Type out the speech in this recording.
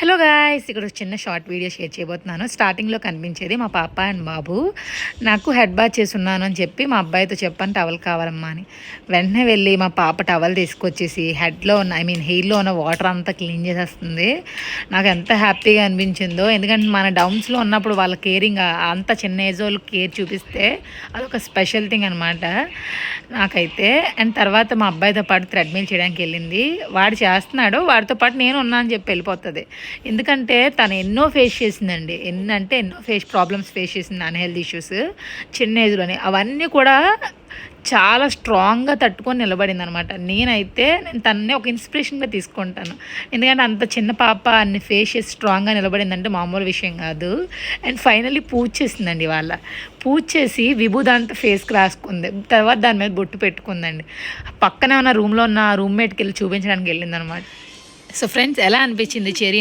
Hello guys, ఇక్కడ చిన్న short video share చేయబోతున్నాను. స్టార్టింగ్లో కనిపించేది మా పాప అండ్ బాబు. నాకు హెడ్ బాత్ చేసున్నాను అని చెప్పి మా అబ్బాయితో చెప్పాను టవల్ కావాలమ్మా అని. వెంటనే వెళ్ళి మా పాప టవల్ తీసుకొచ్చేసి హెడ్లో ఉన్న హెయిర్లో ఉన్న వాటర్ అంతా క్లీన్ చేసేస్తుంది. నాకు ఎంత హ్యాపీగా అనిపించిందో, ఎందుకంటే మన డౌన్స్లో ఉన్నప్పుడు వాళ్ళ కేరింగ్ అంత చిన్న ఏజ్ వాళ్ళు కేర్ చూపిస్తే అదొక స్పెషల్ థింగ్ అనమాట నాకైతే. అండ్ తర్వాత మా అబ్బాయితో పాటు థ్రెడ్మిల్ చేయడానికి వెళ్ళింది. వాడు చేస్తున్నాడు, వాడితో పాటు నేను ఉన్నా అని చెప్పి వెళ్ళిపోతుంది. ఎందుకంటే తను ఎన్నో ఫేస్ చేసిందండి, ఎన్నో ప్రాబ్లమ్స్ ఫేస్ చేసింది, అన్హెల్తీ ఇష్యూస్ చిన్న ఏజ్లోనే. అవన్నీ కూడా చాలా స్ట్రాంగ్గా తట్టుకొని నిలబడింది అనమాట. నేను తననే ఒక ఇన్స్పిరేషన్గా తీసుకుంటాను. ఎందుకంటే అంత చిన్న పాప అన్ని ఫేస్ చేసి స్ట్రాంగ్గా నిలబడిందంటే మామూలు విషయం కాదు. అండ్ ఫైనల్లీ పూజ చేసిందండి. పూజ చేసి విభూదంతా ఫేస్కి రాసుకుంది. తర్వాత దాని మీద బొట్టు పెట్టుకుందండి. పక్కనే ఉన్న రూమ్లో ఉన్న రూమ్మేట్కి వెళ్ళి చూపించడానికి వెళ్ళింది అనమాట. సో ఫ్రెండ్స్, ఎలా అనిపించింది చెరీ